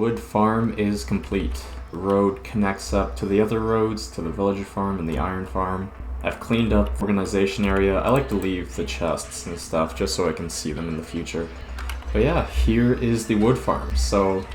wood farm is complete. The road connects up to the other roads, to the villager farm and the iron farm. I've cleaned up the organization area. I like to leave the chests and stuff just so I can see them in the future. But yeah, here is the wood farm. So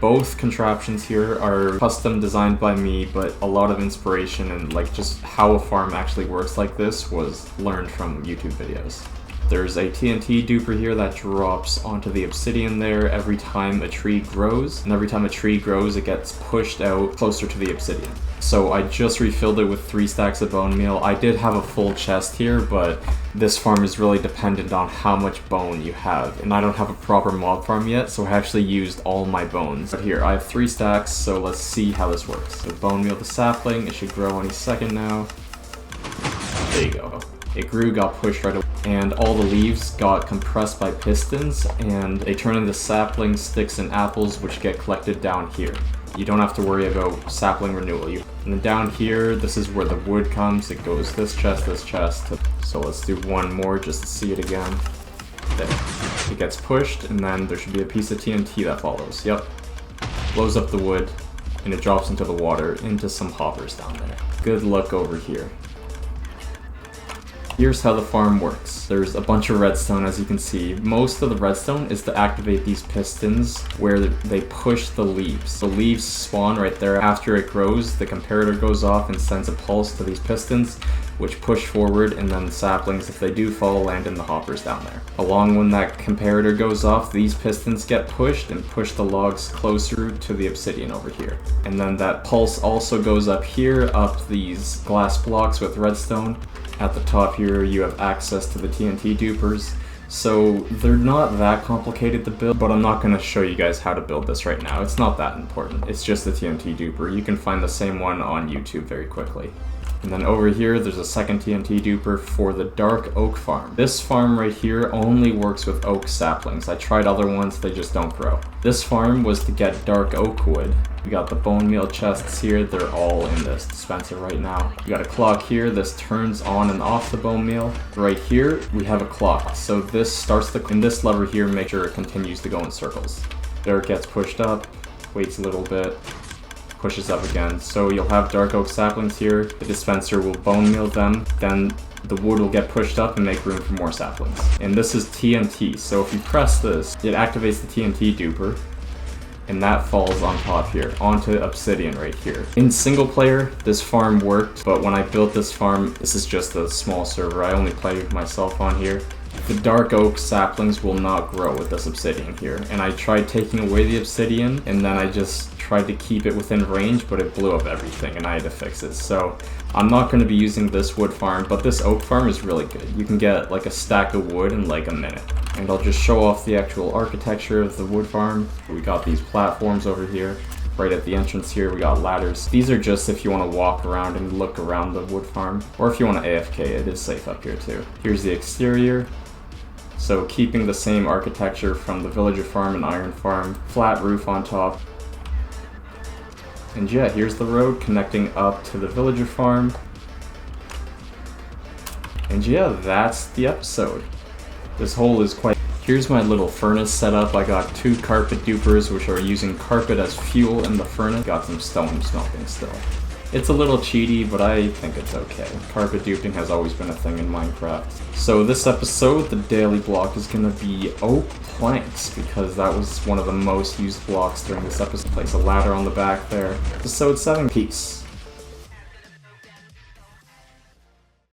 both contraptions here are custom designed by me, but a lot of inspiration and like just how a farm actually works like this was learned from YouTube videos. There's a TNT-Duper here that drops onto the obsidian there every time a tree grows, and every time a tree grows it gets pushed out closer to the obsidian. So I just refilled it with 3 stacks of bone meal. I did have a full chest here, but this farm is really dependent on how much bone you have, and I don't have a proper mob farm yet, so I actually used all my bones. But here, I have 3 stacks, so let's see how this works. So bone meal to sapling, it should grow any second now. There you go. It grew, got pushed right away, and all the leaves got compressed by pistons, and they turn into saplings, sticks, and apples, which get collected down here. You don't have to worry about sapling renewal. And then down here, this is where the wood comes. It goes this chest, this chest. So let's do one more just to see it again. There. It gets pushed, and then there should be a piece of TNT that follows. Yep. Blows up the wood, and it drops into the water, into some hoppers down there. Good luck over here. Here's how the farm works. There's a bunch of redstone, as you can see. Most of the redstone is to activate these pistons where they push the leaves. The leaves spawn right there. After it grows, the comparator goes off and sends a pulse to these pistons, which push forward, and then the saplings, if they do fall, land in the hoppers down there. Along when that comparator goes off, these pistons get pushed and push the logs closer to the obsidian over here. And then that pulse also goes up here, up these glass blocks with redstone. At the top here, you have access to the TNT-Dupers. So they're not that complicated to build, but I'm not going to show you guys how to build this right now. It's not that important. It's just the TNT-Duper. You can find the same one on YouTube very quickly. And then over here, there's a second TNT-Duper for the dark oak farm. This farm right here only works with oak saplings. I tried other ones, they just don't grow. This farm was to get dark oak wood. We got the bone meal chests here, they're all in this dispenser right now. We got a clock here, this turns on and off the bone meal. Right here, we have a clock. So this starts and this lever here makes sure it continues to go in circles. There it gets pushed up, waits a little bit, pushes up again. So you'll have dark oak saplings here, the dispenser will bone meal them, then the wood will get pushed up and make room for more saplings. And this is TNT, so if you press this, it activates the TNT-Duper, and that falls on top here, onto obsidian right here. In single player, this farm worked, but when I built this farm, this is just a small server, I only play with myself on here. The dark oak saplings will not grow with this obsidian here, and I tried taking away the obsidian, and then I just tried to keep it within range, but it blew up everything, and I had to fix it. So I'm not going to be using this wood farm, but this oak farm is really good. You can get like a stack of wood in like a minute. And I'll just show off the actual architecture of the wood farm. We got these platforms over here. Right at the entrance here, we got ladders. These are just if you want to walk around and look around the wood farm, or if you want to AFK, it is safe up here too. Here's the exterior. So keeping the same architecture from the villager farm and iron farm, flat roof on top. And yeah, here's the road connecting up to the villager farm. And yeah, that's the episode. This hole is quite... Here's my little furnace setup. I got 2 carpet dupers, which are using carpet as fuel in the furnace. Got some stone smelting still. It's a little cheaty, but I think it's okay. Carpet duping has always been a thing in Minecraft. So this episode, the daily block is gonna be oak planks, because that was one of the most used blocks during this episode. Place a ladder on the back there. Episode 7, peace.